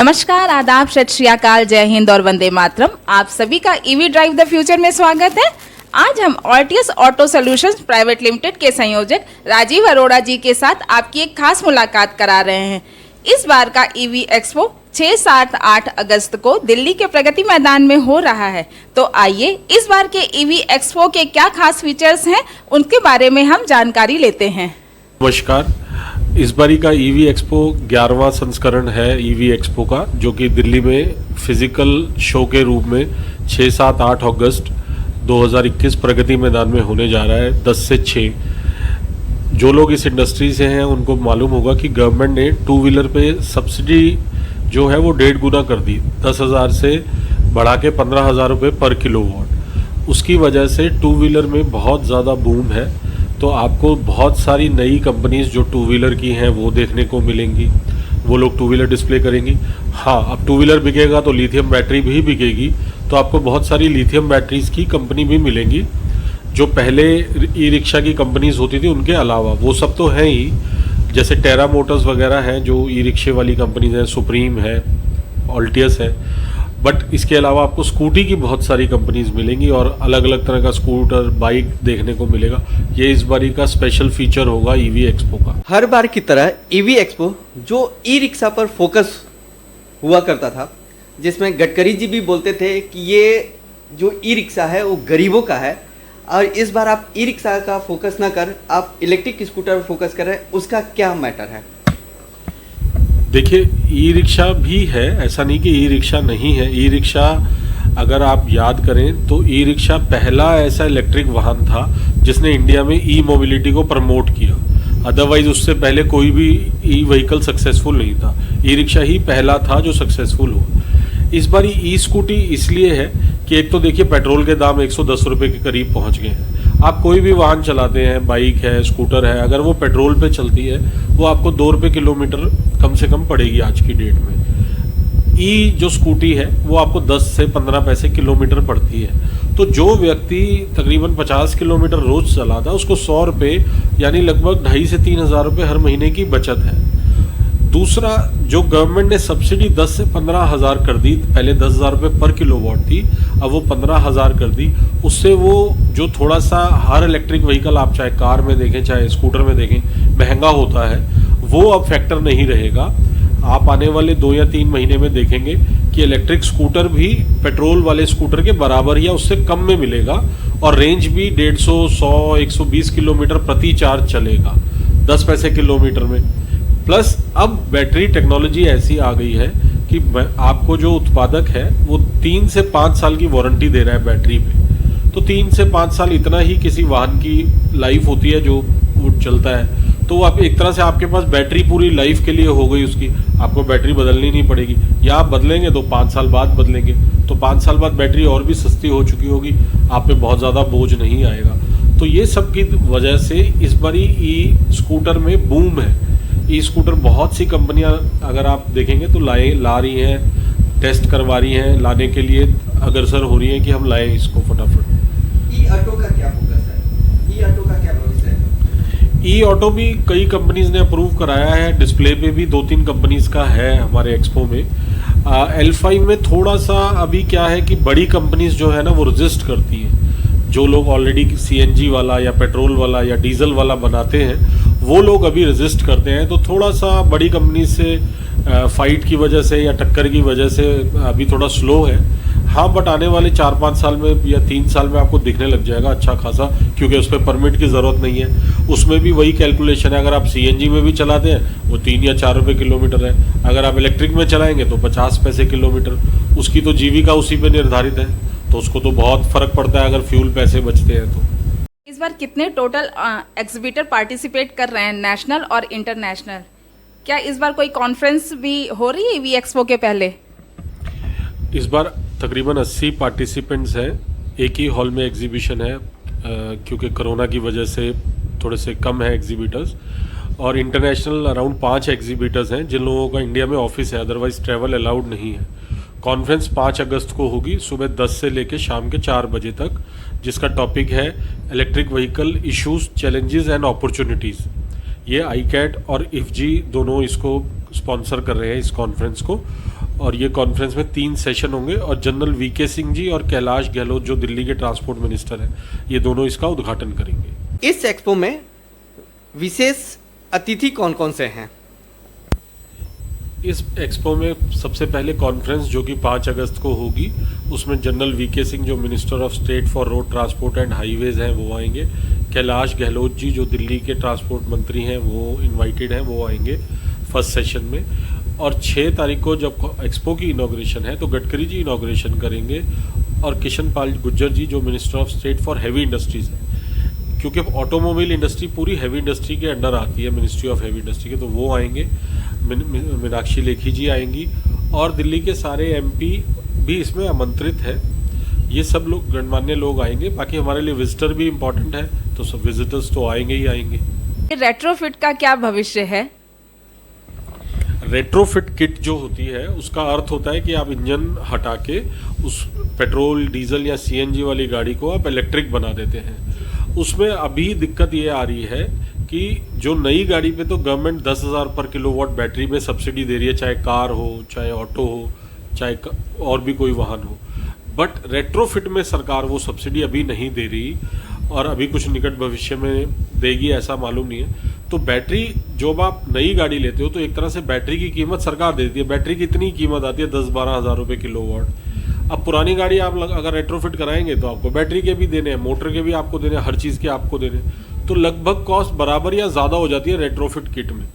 नमस्कार, आदाब, सत श्री अकाल, जय हिंद और वंदे मातरम। आप सभी का ईवी ड्राइव द फ्यूचर में स्वागत है। आज हम ऑल्टियस ऑटो सॉल्यूशंस प्राइवेट लिमिटेड के संयोजक राजीव अरोड़ा जी के साथ आपकी एक खास मुलाकात करा रहे हैं। इस बार का ईवी एक्सपो 6, 7, 8 अगस्त को दिल्ली के प्रगति मैदान में हो रहा है। तो आइए इस बार के ईवी एक्सपो के क्या खास फीचर्स हैं उनके बारे में हम जानकारी लेते हैं। नमस्कार, इस बारी का ईवी एक्सपो 11वां संस्करण है ईवी एक्सपो का, जो कि दिल्ली में फिजिकल शो के रूप में 6, 7, 8 अगस्त 2021 प्रगति मैदान में होने जा रहा है 10 से 6। जो लोग इस इंडस्ट्री से हैं उनको मालूम होगा कि गवर्नमेंट ने 2 व्हीलर पे सब्सिडी जो है वो 1.5 गुना कर दी, 10,000 से बढ़ा के 15,000 रुपये पर किलोवाट। उसकी वजह से 2 व्हीलर में बहुत ज़्यादा बूम है। तो आपको बहुत सारी नई कंपनीज जो 2 व्हीलर की हैं वो देखने को मिलेंगी। वो लोग 2 व्हीलर डिस्प्ले करेंगी। हाँ, अब 2 व्हीलर बिकेगा तो लिथियम बैटरी भी बिकेगी, तो आपको बहुत सारी लिथियम बैटरीज की कंपनी भी मिलेंगी। जो पहले ई रिक्शा की कंपनीज होती थी उनके अलावा वो सब तो हैं ही, जैसे टेरा मोटर्स वगैरह हैं जो ई रिक्शे वाली कंपनीज हैं, सुप्रीम है, ऑल्टियस है। बट इसके अलावा आपको स्कूटी की बहुत सारी कंपनीज मिलेंगी और अलग अलग तरह का स्कूटर, बाइक देखने को मिलेगा। ये इस बारी का स्पेशल फीचर होगा ईवी एक्सपो का। हर बार की तरह ईवी एक्सपो जो ई रिक्शा पर फोकस हुआ करता था, जिसमें गडकरी जी भी बोलते थे कि ये जो ई रिक्शा है वो गरीबों का है, और इस बार आप ई रिक्शा का फोकस ना कर आप इलेक्ट्रिक स्कूटर पर फोकस कर रहे हैं, उसका क्या मैटर है? देखिए, ई रिक्शा भी है, ऐसा नहीं कि ई रिक्शा नहीं है। ई रिक्शा अगर आप याद करें तो ई रिक्शा पहला ऐसा इलेक्ट्रिक वाहन था जिसने इंडिया में ई मोबिलिटी को प्रमोट किया। अदरवाइज उससे पहले कोई भी ई व्हीकल सक्सेसफुल नहीं था। ई रिक्शा ही पहला था जो सक्सेसफुल हुआ। इस बार ई स्कूटी इसलिए है कि एक तो देखिए पेट्रोल के दाम 110 रुपये के करीब पहुंच गए हैं। आप कोई भी वाहन चलाते हैं, बाइक है, स्कूटर है, अगर वो पेट्रोल पे चलती है वो आपको 2 रुपये किलोमीटर कम से कम पड़ेगी आज की डेट में। ई जो स्कूटी है वो आपको 10 से 15 पैसे किलोमीटर पड़ती है। तो जो व्यक्ति तकरीबन 50 किलोमीटर रोज चलाता है उसको 100 रुपये यानी लगभग 2,500 से 3,000 रुपये हर महीने की बचत है। दूसरा, जो गवर्नमेंट ने सब्सिडी 10 से 15,000 कर दी, पहले 10,000 रुपये पर किलोवाट थी, अब वो 15,000 कर दी। उससे वो जो थोड़ा सा हर इलेक्ट्रिक व्हीकल आप चाहे कार में देखें चाहे स्कूटर में देखें महंगा होता है, वो अब फैक्टर नहीं रहेगा। आप आने वाले 2 या 3 महीने में देखेंगे कि इलेक्ट्रिक स्कूटर भी पेट्रोल वाले स्कूटर के बराबर या उससे कम में मिलेगा और रेंज भी 150, 100, 120 किलोमीटर प्रति चार्ज चलेगा 10 पैसे किलोमीटर में। प्लस अब बैटरी टेक्नोलॉजी ऐसी आ गई है कि आपको जो उत्पादक है वो 3 से 5 साल की वारंटी दे रहा है बैटरी पे। तो 3 से 5 साल इतना ही किसी वाहन की लाइफ होती है जो वो चलता है। तो आप एक तरह से आपके पास बैटरी पूरी लाइफ के लिए हो गई उसकी, आपको बैटरी बदलनी नहीं पड़ेगी, या आप बदलेंगे तो 5 साल बाद बदलेंगे, तो 5 साल बाद बैटरी और भी सस्ती हो चुकी होगी, आप पे बहुत ज़्यादा बोझ नहीं आएगा। तो ये सब की वजह से इस बारी ई स्कूटर में बूम है। ई स्कूटर बहुत सी कंपनियां अगर आप देखेंगे तो ला रही हैं, टेस्ट करवा रही हैं, लाने के लिए अग्रसर हो रही हैं कि हम लाएं इसको फटाफट। ई ऑटो का क्या फोकस है? ई ऑटो का क्या भविष्य है? ई ऑटो भी कई कंपनीज ने अप्रूव कराया है, डिस्प्ले पे भी 2-3 कंपनीज का है हमारे एक्सपो में। L5 में थोड़ा सा अभी क्या है कि बड़ी कंपनीज जो है ना वो रजिस्ट करती हैं। जो लोग ऑलरेडी CNG वाला या पेट्रोल वाला या डीजल वाला बनाते हैं वो लोग अभी रजिस्ट करते हैं। तो थोड़ा सा बड़ी कंपनी से फाइट की वजह से या टक्कर की वजह से अभी थोड़ा स्लो है। हाँ, बट आने वाले 4-5 साल में या 3 साल में आपको दिखने लग जाएगा अच्छा खासा, क्योंकि उस पर परमिट की ज़रूरत नहीं है। उसमें भी वही कैलकुलेशन है, अगर आप CNG में भी चलाते हैं वो 3 या 4 रुपये किलोमीटर है, अगर आप इलेक्ट्रिक में चलाएंगे तो 50 पैसे किलोमीटर। उसकी तो जीविका उसी पे निर्धारित है, तो उसको तो बहुत फ़र्क पड़ता है अगर फ्यूल पैसे बचते हैं तो। इस बार कितने टोटल एग्जीबिटर पार्टिसिपेट कर रहे हैं, नेशनल और इंटरनेशनल? क्या इस बार कोई कॉन्फ्रेंस भी हो रही है ईवी एक्सपो के पहले? इस बार तकरीबन 80 पार्टिसिपेंट्स हैं। एक ही हॉल में एग्जीबिशन है, क्योंकि कोरोना की वजह से थोड़े से कम है एग्जीबिटर्स। और इंटरनेशनल अराउंड 5 एग्जीबिटर्स हैं जिन लोगों का इंडिया में ऑफिस है, अदरवाइज ट्रैवल अलाउड नहीं है। कॉन्फ्रेंस 5 अगस्त को होगी सुबह 10 से लेकर शाम के 4 बजे तक, जिसका टॉपिक है electric vehicle issues, challenges and opportunities. ये ICAT और IFG दोनों इसको स्पॉन्सर कर रहे हैं इस कॉन्फ्रेंस को। और ये कॉन्फ्रेंस में 3 सेशन होंगे और जनरल वीके सिंह जी और कैलाश गहलोत जो दिल्ली के ट्रांसपोर्ट मिनिस्टर हैं, ये दोनों इसका उद्घाटन करेंगे। इस एक्सपो में विशेष अतिथि कौन कौन से हैं? इस एक्सपो में सबसे पहले कॉन्फ्रेंस जो कि 5 अगस्त को होगी, उसमें जनरल वीके सिंह जो minister of state for road transport and highways हैं वो आएंगे। कैलाश गहलोत जी जो दिल्ली के ट्रांसपोर्ट मंत्री हैं वो इनवाइटेड हैं, वो आएंगे फर्स्ट सेशन में। और 6 तारीख को जब एक्सपो की इनॉग्रेशन है तो गडकरी जी इनॉग्रेशन करेंगे और किशन पाल गुर्जर जी जो minister of state for heavy industries है, क्योंकि ऑटोमोबाइल इंडस्ट्री पूरी हैवी इंडस्ट्री के अंडर आती है, मिनिस्ट्री ऑफ हैवी इंडस्ट्री के, तो वो आएंगे। मीनाक्षी लेखी जी आएंगी और दिल्ली के सारे एमपी भी इसमें आमंत्रित है। ये सब लोग गणमान्य लोग आएंगे। बाकी हमारे लिए विजिटर भी इम्पोर्टेंट है, तो सब विजिटर्स तो आएंगे ही आएंगे। रेट्रोफिट का क्या भविष्य है? रेट्रोफिट किट जो होती है उसका अर्थ होता है कि आप इंजन हटा के उस पेट्रोल, डीजल या सीएनजी वाली गाड़ी को आप इलेक्ट्रिक बना देते हैं। उसमें अभी दिक्कत ये आ रही है कि जो नई गाड़ी पे तो गवर्नमेंट 10,000 पर किलोवाट बैटरी में सब्सिडी दे रही है, चाहे कार हो, चाहे ऑटो हो, चाहे और भी कोई वाहन हो। बट रेट्रोफिट में सरकार वो सब्सिडी अभी नहीं दे रही और अभी कुछ निकट भविष्य में देगी ऐसा मालूम नहीं है। तो बैटरी जब आप नई गाड़ी लेते हो तो एक तरह से बैटरी की कीमत सरकार देती है। बैटरी की इतनी कीमत आती है 10-12 हज़ार रुपये किलोवाट। अब पुरानी गाड़ी आप अगर रेट्रोफिट कराएंगे तो आपको बैटरी के भी देने हैं, मोटर के भी आपको देने हैं, हर चीज़ के आपको देने हैं, तो लगभग कॉस्ट बराबर या ज़्यादा हो जाती है रेट्रोफिट किट में।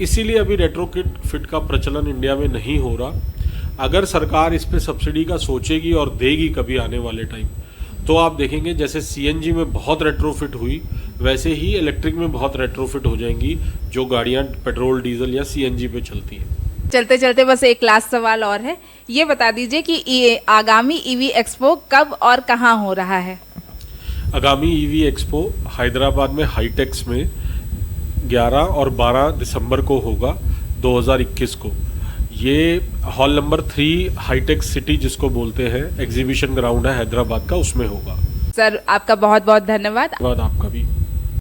इसीलिए अभी रेट्रोफिट का प्रचलन इंडिया में नहीं हो रहा। अगर सरकार इस पर सब्सिडी का सोचेगी और देगी कभी आने वाले टाइम, तो आप देखेंगे जैसे सीएनजी में बहुत रेट्रोफिट हुई वैसे ही इलेक्ट्रिक में बहुत रेट्रोफिट हो जाएंगी जो गाड़ियां पेट्रोल, डीजल या सीएनजी पे चलती हैं। चलते चलते बस एक लास्ट सवाल और है, ये बता दीजिए कि ये आगामी ईवी एक्सपो कब और कहाँ हो रहा है? आगामी ईवी एक्सपो हैदराबाद में हाईटेक्स में 11 और 12 दिसंबर को होगा 2021 को। ये हॉल नंबर 3 हाईटेक सिटी जिसको बोलते हैं, एग्जीबिशन ग्राउंड है हैदराबाद का, उसमें होगा। सर आपका बहुत बहुत धन्यवाद। आपका भी।